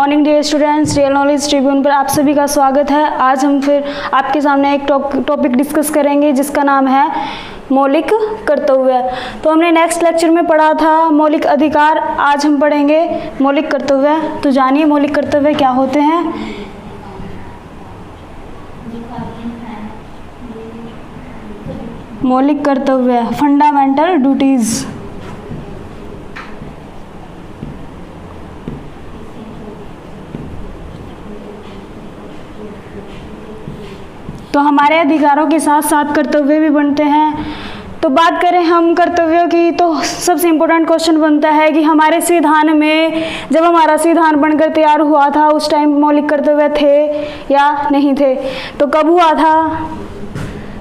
Morning dear students, real knowledge tribune पर आप सभी का स्वागत है। आज हम फिर आपके सामने एक टॉपिक डिस्कस करेंगे जिसका नाम है मौलिक कर्तव्य। तो हमने नेक्स्ट लेक्चर में पढ़ा था मौलिक अधिकार, आज हम पढ़ेंगे मौलिक कर्तव्य। तो जानिए मौलिक कर्तव्य क्या होते हैं। मौलिक कर्तव्य, फंडामेंटल ड्यूटीज। तो हमारे अधिकारों के साथ साथ कर्तव्य भी बनते हैं। तो बात करें हम कर्तव्यों की, तो सबसे इम्पोर्टेंट क्वेश्चन बनता है कि हमारे संविधान में जब हमारा संविधान बनकर तैयार हुआ था उस टाइम मौलिक कर्तव्य थे या नहीं थे। तो कब हुआ था,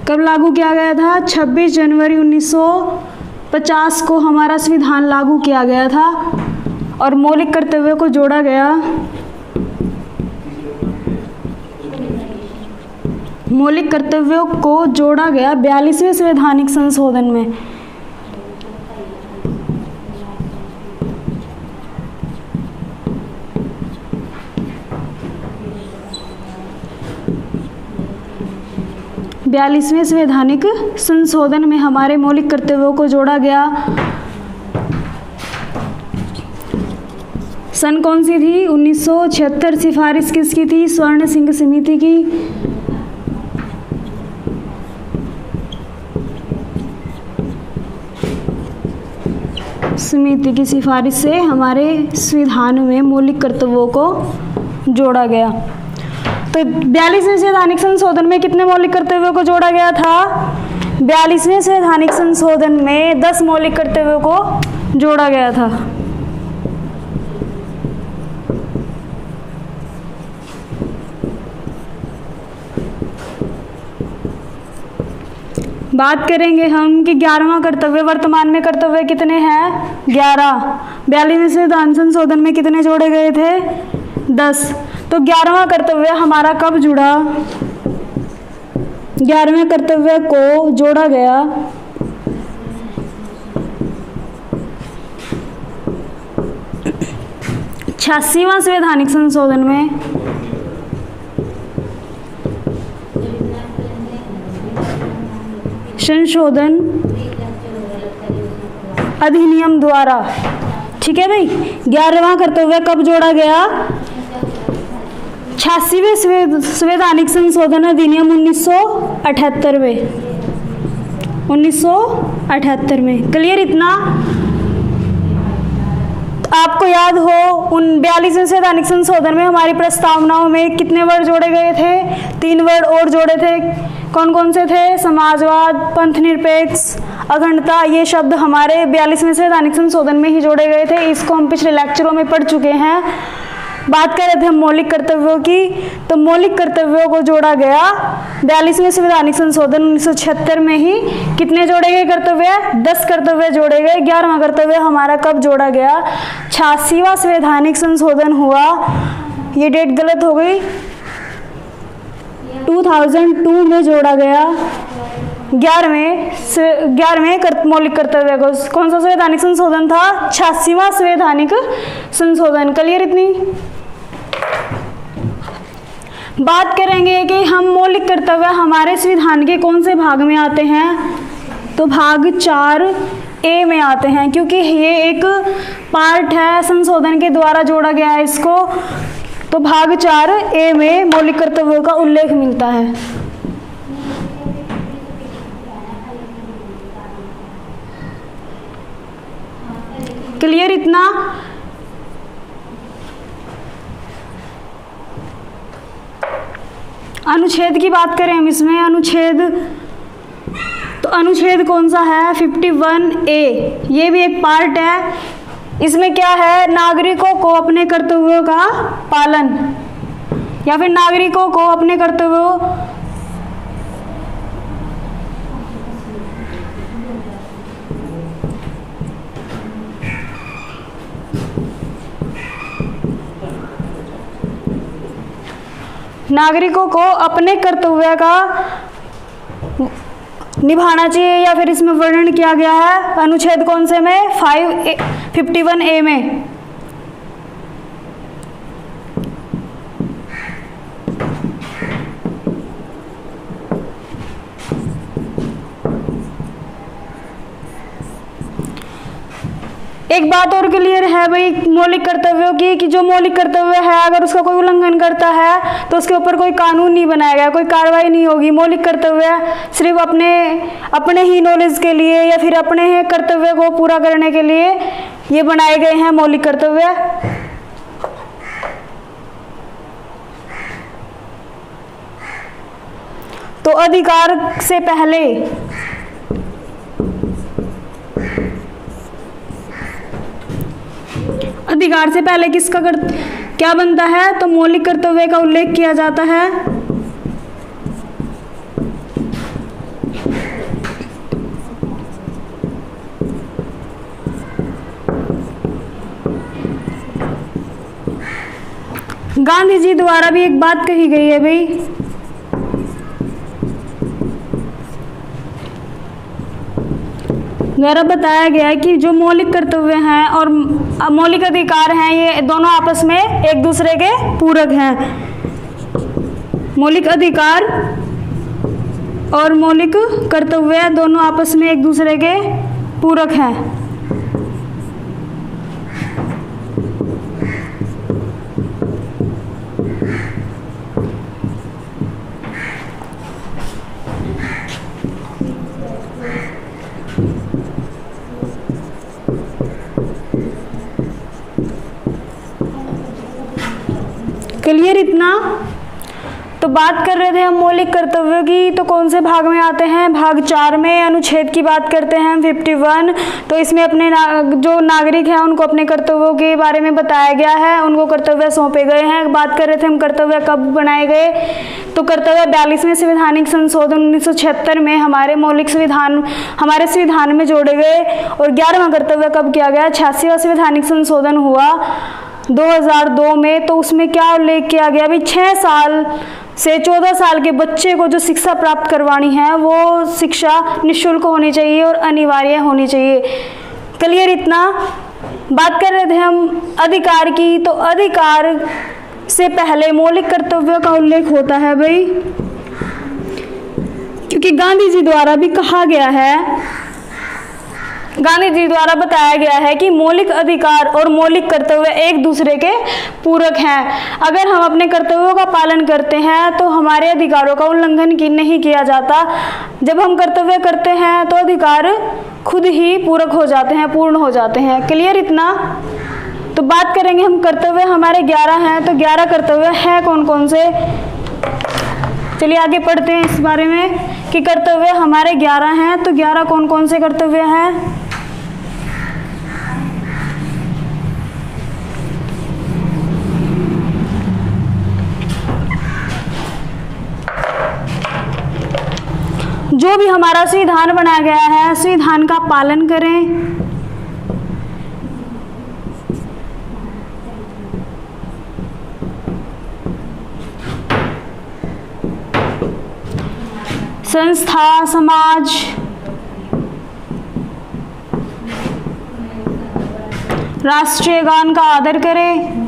कब लागू किया गया था? 26 जनवरी 1950 को हमारा संविधान लागू किया गया था और मौलिक कर्तव्यों को जोड़ा गया। मौलिक कर्तव्यों को जोड़ा गया 42वें संवैधानिक संशोधन में। बयालीसवें संवैधानिक संशोधन में हमारे मौलिक कर्तव्यों को जोड़ा गया। सन कौन सी थी? 1976। सिफारिश किसकी थी? स्वर्ण सिंह समिति की। समिति की सिफारिश से हमारे संविधान में मौलिक कर्तव्यों को जोड़ा गया। तो 42वें संवैधानिक संशोधन में कितने मौलिक कर्तव्यों को जोड़ा गया था? 42वें संवैधानिक संशोधन में 10 मौलिक कर्तव्यों को जोड़ा गया था। बात करेंगे हम कि 11वां कर्तव्य, वर्तमान में कर्तव्य कितने हैं? 11। 42वें संविधान संशोधन में कितने जोड़े गए थे? 10। तो 11वां कर्तव्य हमारा कब जुड़ा? 11वें कर्तव्य को जोड़ा गया 86वां संवैधानिक संशोधन में। संशोधन अधिनियम द्वारा। ठीक है भाई, 11वां कर्तव्य कब जोड़ा गया? 86वें संवैधानिक संशोधन अधिनियम 1978 में। 1978 में। क्लियर इतना? आपको याद हो उन 42वें संवैधानिक संशोधन में हमारी प्रस्तावनाओं में कितने वर्ड जोड़े गए थे? 3 वर्ड और जोड़े थे। कौन कौन से थे? समाजवाद, पंथ निरपेक्ष, अखंडता। ये शब्द हमारे 42वें संवैधानिक संशोधन में ही जोड़े गए थे। इसको हम पिछले लेक्चरों में पढ़ चुके हैं। बात कर रहे थे हम मौलिक कर्तव्यों की। तो मौलिक कर्तव्यों को जोड़ा गया 42वें संवैधानिक संशोधन 1976 में ही। कितने जोड़े गए कर्तव्य? 10 कर्तव्य जोड़े गए। 11वां कर्तव्य हमारा कब जोड़ा गया? 86वां संवैधानिक संशोधन हुआ। ये डेट गलत हो गई, 2002 में जोड़ा गया 11वें मौलिक कर्तव्य को। कौन सा संवैधानिक संशोधन था? 86वां संवैधानिक संशोधन। क्लियर इतनी? बात करेंगे कि हम मौलिक कर्तव्य हमारे संविधान के कौन से भाग में आते हैं? तो भाग 4A में आते हैं, क्योंकि ये एक पार्ट है, संशोधन के द्वारा जोड़ा गया है इसको। तो भाग 4A में मौलिक कर्तव्यों का उल्लेख मिलता है। क्लियर इतना? अनुच्छेद की बात करें हम इसमें, अनुच्छेद, तो अनुच्छेद कौन सा है? 51A। ये भी एक पार्ट है। इसमें क्या है? नागरिकों को अपने कर्तव्यों का पालन, या फिर नागरिकों को अपने कर्तव्यों नागरिकों को अपने कर्तव्य का निभाना चाहिए, या फिर इसमें वर्णन किया गया है अनुच्छेद कौन से में? 51A में। एक बात और क्लियर है भाई मौलिक कर्तव्यों की, कि जो मौलिक कर्तव्य है अगर उसका कोई उल्लंघन करता है तो उसके ऊपर कोई कानून नहीं बनाया गया, कोई कार्रवाई नहीं होगी। मौलिक कर्तव्य सिर्फ अपने ही नॉलेज के लिए या फिर अपने ही कर्तव्य को पूरा करने के लिए ये बनाए गए हैं मौलिक कर्तव्य। तो अधिकार से पहले किसका क्या बनता है? तो मौलिक कर्तव्य का उल्लेख किया जाता है। गांधी जी द्वारा भी एक बात कही गई है भाई, द्वारा बताया गया है कि जो मौलिक कर्तव्य हैं और मौलिक अधिकार हैं ये दोनों आपस में एक दूसरे के पूरक हैं। मौलिक अधिकार और मौलिक कर्तव्य दोनों आपस में एक दूसरे के पूरक हैं। क्लियर इतना? तो बात कर रहे थे हम मौलिक कर्तव्यों की, तो कौन से भाग में आते हैं? भाग 4 में अनुच्छेद की बात करते हैं हम 51। तो इसमें अपने जो नागरिक हैं उनको अपने कर्तव्यों के बारे में बताया गया है, उनको कर्तव्य सौंपे गए हैं। बात कर रहे थे हम कर्तव्य कब बनाए गए, तो कर्तव्य 42वें संवैधानिक संशोधन 1976 में हमारे संविधान में जोड़े गए। और 11वां कर्तव्य कब किया गया? 86वां संवैधानिक संशोधन हुआ 2002 में। तो उसमें क्या उल्लेख किया गया भी 6 साल से 14 साल के बच्चे को जो शिक्षा प्राप्त करवानी है वो शिक्षा निःशुल्क होनी चाहिए और अनिवार्य होनी चाहिए। क्लियर इतना? बात कर रहे थे हम अधिकार की, तो अधिकार से पहले मौलिक कर्तव्यों का उल्लेख होता है भाई, क्योंकि गांधी जी द्वारा भी कहा गया है, गांधी जी द्वारा बताया गया है कि मौलिक अधिकार और मौलिक कर्तव्य एक दूसरे के पूरक हैं। अगर हम अपने कर्तव्यों का पालन करते हैं तो हमारे अधिकारों का उल्लंघन नहीं किया जाता। जब हम कर्तव्य करते हैं तो अधिकार खुद ही पूरक हो जाते हैं, पूर्ण हो जाते हैं। क्लियर इतना? तो बात करेंगे हम कर्तव्य हमारे 11 हैं, तो 11 कर्तव्य हैं कौन कौन से? चलिए आगे पढ़ते हैं इस बारे में कि कर्तव्य हमारे 11 हैं, तो 11 कौन कौन से कर्तव्य हैं? जो भी हमारा संविधान बनाया गया है संविधान का पालन करें, संस्था समाज राष्ट्रीय गान का आदर करें,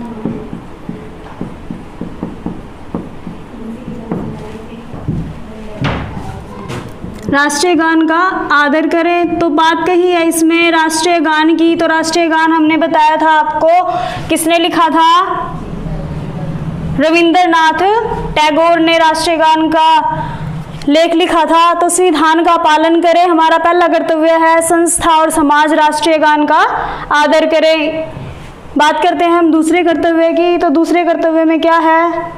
राष्ट्रीय गान का आदर करें। तो बात कही है इसमें राष्ट्रीय गान की, तो राष्ट्रीय गान हमने बताया था आपको किसने लिखा था? रविंद्रनाथ टैगोर ने राष्ट्रीय गान का लेख लिखा था। तो संविधान का पालन करें हमारा पहला कर्तव्य है, संस्था और समाज राष्ट्रीय गान का आदर करें। बात करते हैं हम दूसरे कर्तव्य की, तो दूसरे कर्तव्य में क्या है?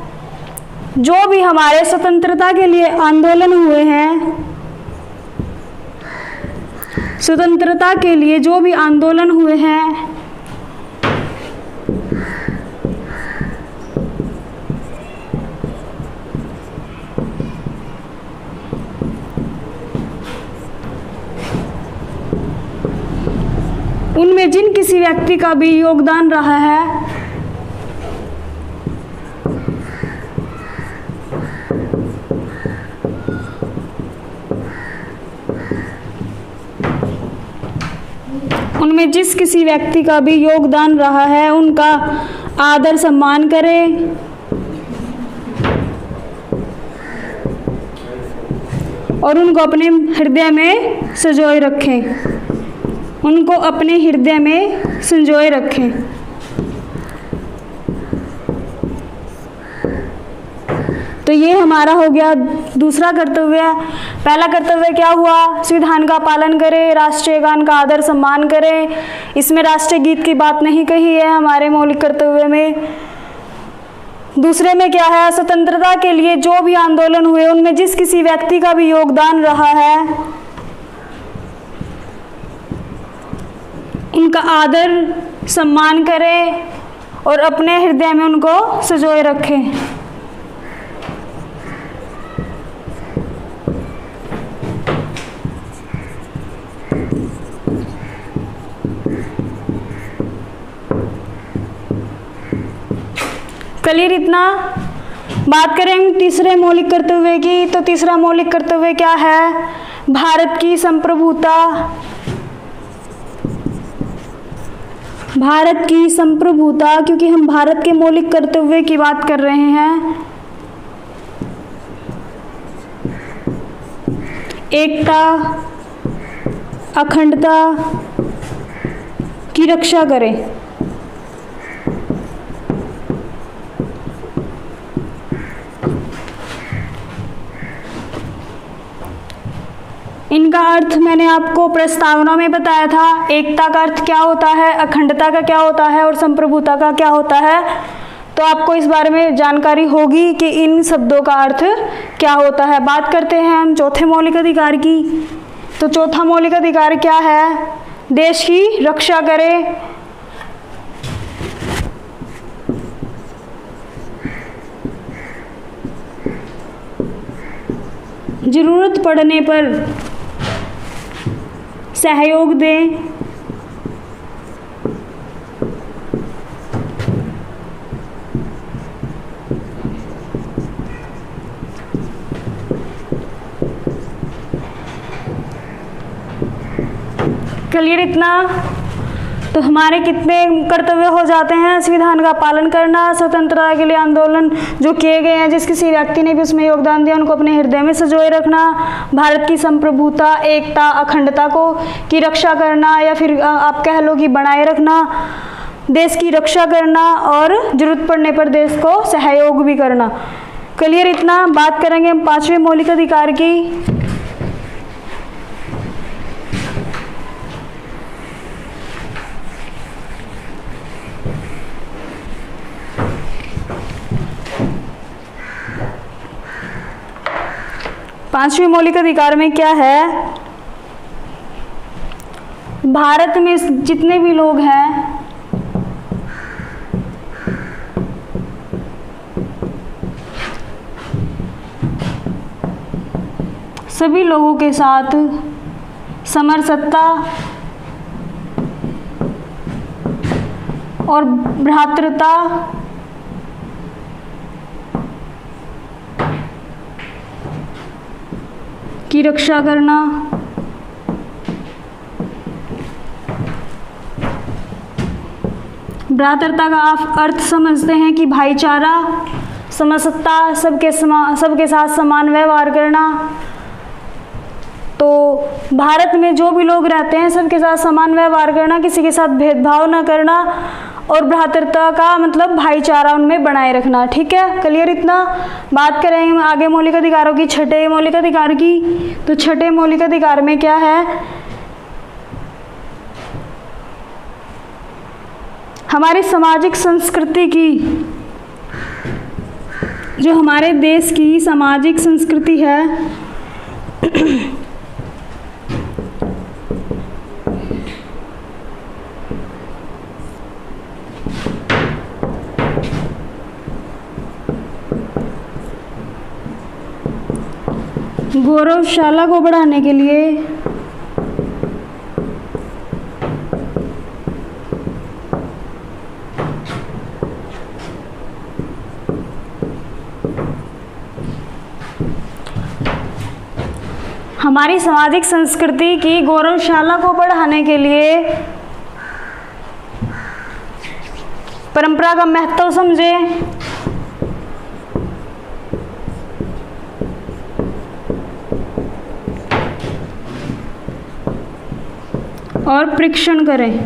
जो भी हमारे स्वतंत्रता के लिए आंदोलन हुए हैं, स्वतंत्रता के लिए जो भी आंदोलन हुए हैं उनमें जिन किसी व्यक्ति का भी योगदान रहा है उनमें जिस किसी व्यक्ति का भी योगदान रहा है उनका आदर सम्मान करें और उनको अपने हृदय में संजोए रखें। उनको अपने हृदय में संजोए रखें। तो ये हमारा हो गया दूसरा कर्तव्य। पहला कर्तव्य क्या हुआ? संविधान का पालन करें, राष्ट्रीय गान का आदर सम्मान करें। इसमें राष्ट्रीय गीत की बात नहीं कही है हमारे मौलिक कर्तव्य में। दूसरे में क्या है? स्वतंत्रता के लिए जो भी आंदोलन हुए उनमें जिस किसी व्यक्ति का भी योगदान रहा है उनका आदर सम्मान करें और अपने हृदय में उनको संजोए रखें। क्लियर इतना? बात करें तीसरे मौलिक कर्तव्य की, तो तीसरा मौलिक कर्तव्य क्या है? भारत की संप्रभुता। भारत की संप्रभुता, क्योंकि हम भारत के मौलिक कर्तव्य की बात कर रहे हैं। एकता, अखंडता की रक्षा करें। इनका अर्थ मैंने आपको प्रस्तावना में बताया था। एकता का अर्थ क्या होता है, अखंडता का क्या होता है और संप्रभुता का क्या होता है। तो आपको इस बारे में जानकारी होगी कि इन शब्दों का अर्थ क्या होता है। बात करते हैं हम चौथे मौलिक अधिकार की। तो चौथा मौलिक अधिकार क्या है? देश की रक्षा करें। जरूरत पड़ने पर सहयोग दें। क्लियर इतना? तो हमारे कितने कर्तव्य हो जाते हैं? संविधान का पालन करना, स्वतंत्रता के लिए आंदोलन जो किए गए हैं जिस किसी व्यक्ति ने भी उसमें योगदान दिया उनको अपने हृदय में संजोए रखना, भारत की संप्रभुता, एकता, अखंडता को की रक्षा करना या फिर आप कह लो कि बनाए रखना, देश की रक्षा करना और जरूरत पड़ने पर देश को सहयोग भी करना। क्लियर इतना? बात करेंगे हम पांचवें मौलिक अधिकार की। पांचवें मौलिक अधिकार में क्या है? भारत में जितने भी लोग हैं सभी लोगों के साथ समरसता और भ्रातृता की रक्षा करना, भ्रातृता का आप अर्थ समझते हैं कि भाईचारा, समरसता, सबके साथ समान व्यवहार करना। तो भारत में जो भी लोग रहते हैं सबके साथ समान व्यवहार करना, किसी के साथ भेदभाव न करना और भ्रातृता का मतलब भाईचारा उनमें बनाए रखना। ठीक है, क्लियर इतना? बात करें आगे मौलिक अधिकारों की, छठे मौलिक अधिकार की। तो छठे मौलिक अधिकार में क्या है? हमारी सामाजिक संस्कृति की, जो हमारे देश की सामाजिक संस्कृति है गौरवशाला को बढ़ाने के लिए हमारी सामाजिक संस्कृति की गौरवशाला को बढ़ाने के लिए परंपरा का महत्व समझें। और परीक्षण करें।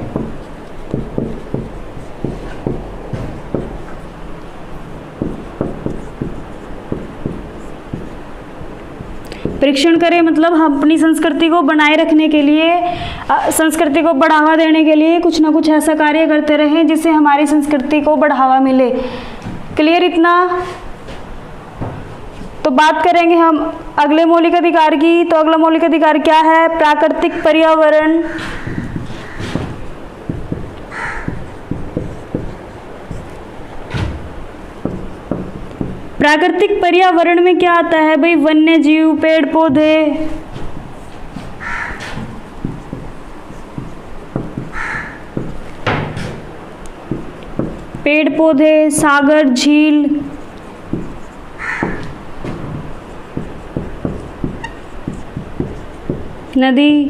परीक्षण करें मतलब हम अपनी संस्कृति को बनाए रखने के लिए, संस्कृति को बढ़ावा देने के लिए कुछ ना कुछ ऐसा कार्य करते रहें जिससे हमारी संस्कृति को बढ़ावा मिले। क्लियर इतना? तो बात करेंगे हम अगले मौलिक अधिकार की। तो अगला मौलिक अधिकार क्या है? प्राकृतिक पर्यावरण। प्राकृतिक पर्यावरण में क्या आता है भाई? वन्य जीव, पेड़ पौधे, पेड़ पौधे, सागर, झील, नदी,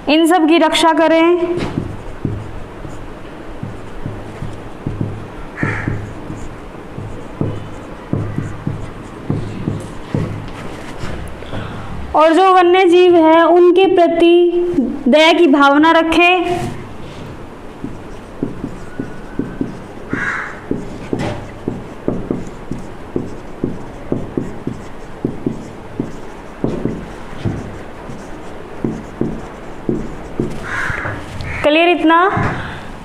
इन सब की रक्षा करें। और जो वन्य जीव है उनके प्रति दया की भावना रखें। क्लियर इतना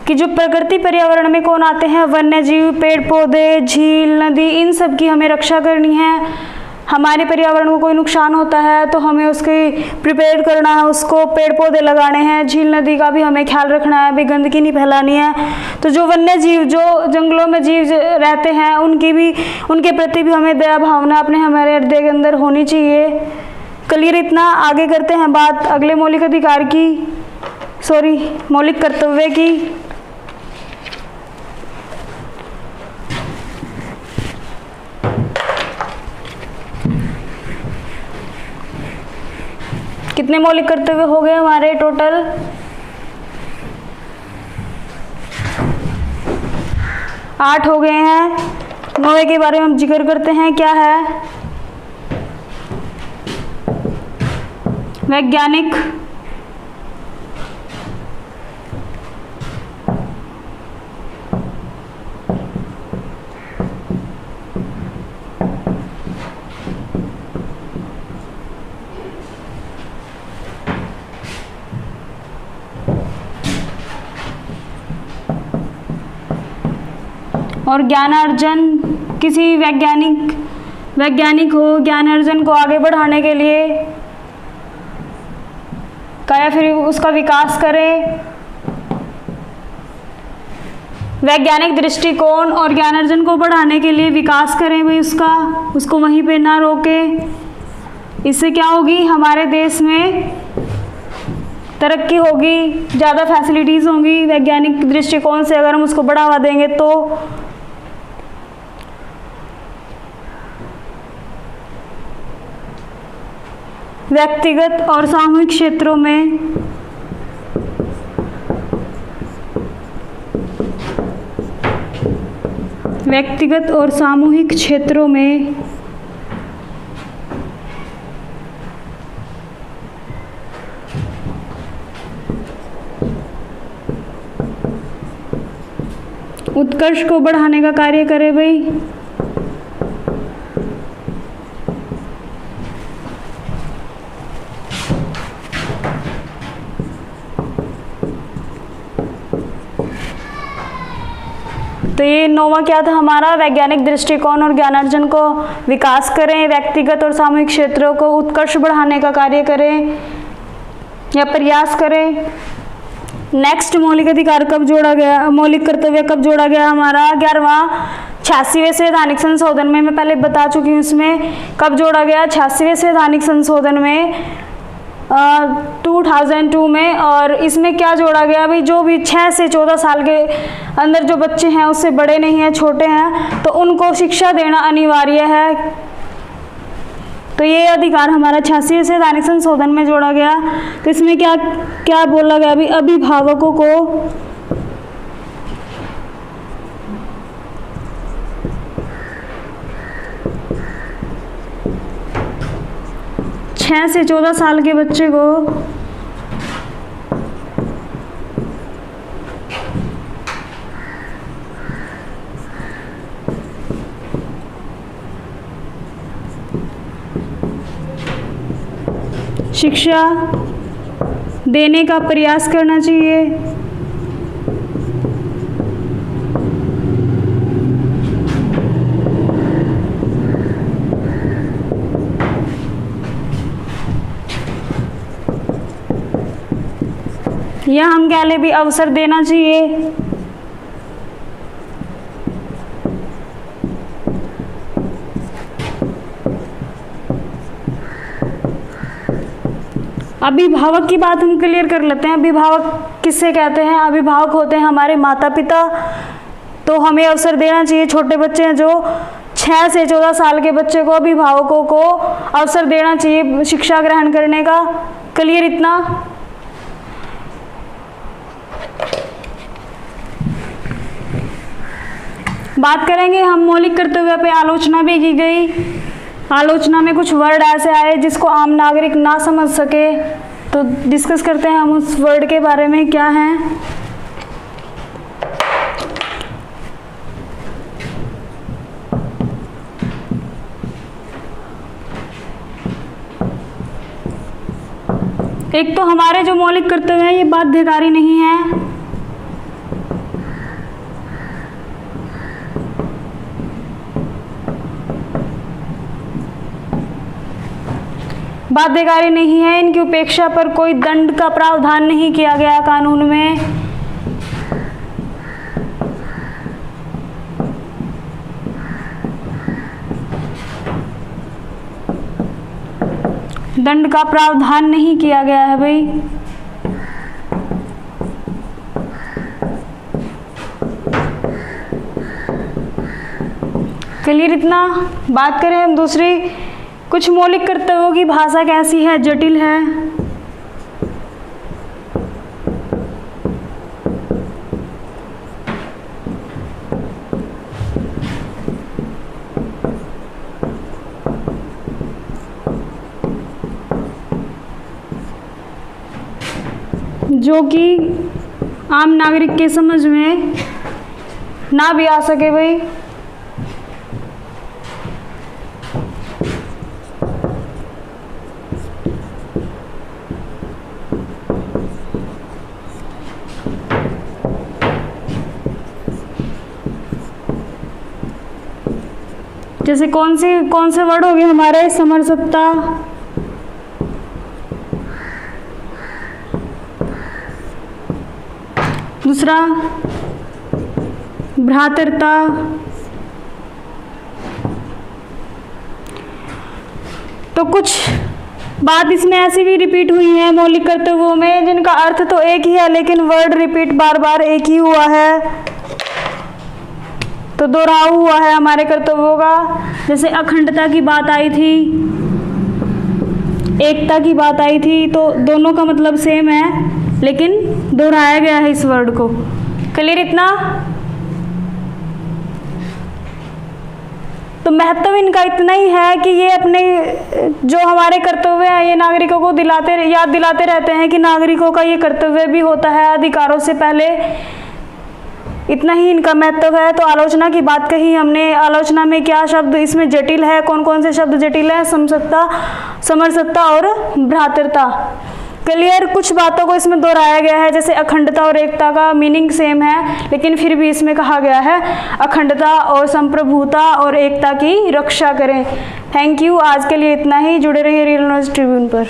कि जो प्रकृति पर्यावरण में कौन आते हैं? वन्य जीव, पेड़ पौधे, झील, नदी, इन सब की हमें रक्षा करनी है। हमारे पर्यावरण को कोई नुकसान होता है तो हमें उसकी प्रिपेयर करना है, उसको पेड़ पौधे लगाने हैं। झील, नदी का भी हमें ख्याल रखना है, भी गंदगी नहीं फैलानी है। तो जो वन्य जीव, जो जंगलों में जीव रहते हैं, उनके प्रति भी हमें दया भावना हमारे हृदय के अंदर होनी चाहिए। क्लियर इतना? आगे करते हैं बात अगले मौलिक अधिकार की, मौलिक कर्तव्य की। कितने मौलिक कर्तव्य हो गए हमारे टोटल? 8 हो गए हैं। 9वें के बारे में हम जिक्र करते हैं। क्या है? वैज्ञानिक, और ज्ञानार्जन। किसी वैज्ञानिक हो, ज्ञानार्जन को आगे बढ़ाने के लिए या फिर उसका विकास करें। वैज्ञानिक दृष्टिकोण और ज्ञानार्जन को बढ़ाने के लिए विकास करें भाई उसको वहीं पे ना रोके। इससे क्या होगी? हमारे देश में तरक्की होगी, ज़्यादा फैसिलिटीज़ होंगी। वैज्ञानिक दृष्टिकोण से अगर हम उसको बढ़ावा देंगे तो व्यक्तिगत और सामूहिक क्षेत्रों में उत्कर्ष को बढ़ाने का कार्य करे भाई। तो ये 9वां क्या था हमारा? वैज्ञानिक दृष्टिकोण और ज्ञानार्जन को विकास करें, व्यक्तिगत और सामूहिक क्षेत्रों को उत्कर्ष बढ़ाने का कार्य करें या प्रयास करें। नेक्स्ट मौलिक अधिकार कब जोड़ा गया? मौलिक कर्तव्य कब जोड़ा गया हमारा? 11वां 86वें संवैधानिक संशोधन में। मैं पहले बता चुकी हूँ इसमें कब जोड़ा गया। 86वें संवैधानिक संशोधन में 2002 में। और इसमें क्या जोड़ा गया भाई? जो भी 6 से 14 साल के अंदर जो बच्चे हैं, उससे बड़े नहीं हैं, छोटे हैं, तो उनको शिक्षा देना अनिवार्य है। तो ये अधिकार हमारा 86वें संवैधानिक संशोधन में जोड़ा गया। तो इसमें क्या क्या बोला गया भाई? अभिभावकों को 6 से 14 साल के बच्चे को शिक्षा देने का प्रयास करना चाहिए। या हम कह लें भी अवसर देना चाहिए। अभिभावक की बात हम क्लियर कर लेते हैं। अभिभावक किससे कहते हैं? अभिभावक होते हैं हमारे माता पिता। तो हमें अवसर देना चाहिए। छोटे बच्चे हैं जो 6 से 14 साल के बच्चे को, अभिभावकों को अवसर देना चाहिए शिक्षा ग्रहण करने का। क्लियर इतना? बात करेंगे हम मौलिक कर्तव्य पे। आलोचना भी की गई। आलोचना में कुछ वर्ड ऐसे आए जिसको आम नागरिक ना समझ सके, तो डिस्कस करते हैं हम उस वर्ड के बारे में क्या है। एक तो हमारे जो मौलिक कर्तव्य है ये बाध्यकारी नहीं है। बाध्यकारी नहीं है। इनकी उपेक्षा पर कोई दंड का प्रावधान नहीं किया गया कानून में। दंड का प्रावधान नहीं किया गया है भाई। क्लियर इतना? बात करें हम दूसरी, कुछ मौलिक कर्तव्यों की भाषा कैसी है? जटिल है। जो कि आम नागरिक के समझ में ना भी आ सके भाई। जैसे कौन से वर्ड हो गए हमारे? समरसत्ता, दूसरा भ्रातृता, तो कुछ बात इसमें ऐसी भी रिपीट हुई है मौलिक कर्तव्यों में जिनका अर्थ तो एक ही है लेकिन वर्ड रिपीट बार बार एक ही हुआ है, तो दोहराव हुआ है हमारे कर्तव्यों का। जैसे अखंडता की बात आई थी, एकता की बात आई थी, तो दोनों का मतलब सेम है लेकिन दोहराया गया है इस वर्ड को। क्लियर इतना? तो महत्व इनका इतना ही है कि ये अपने जो हमारे कर्तव्य हैं ये नागरिकों को याद दिलाते रहते हैं कि नागरिकों का ये कर्तव्य भी होता है अधिकारों से पहले। इतना ही इनका महत्व है। तो आलोचना की बात कही हमने। आलोचना में क्या शब्द इसमें जटिल है? कौन कौन से शब्द जटिल है? समरसत्ता और भ्रातृता। क्लियर? कुछ बातों को इसमें दोहराया गया है, जैसे अखंडता और एकता का मीनिंग सेम है लेकिन फिर भी इसमें कहा गया है अखंडता और संप्रभुता और एकता की रक्षा करें। Thank you. आज के लिए इतना ही। जुड़े रहिए रियल नॉलेज ट्रिब्यून पर।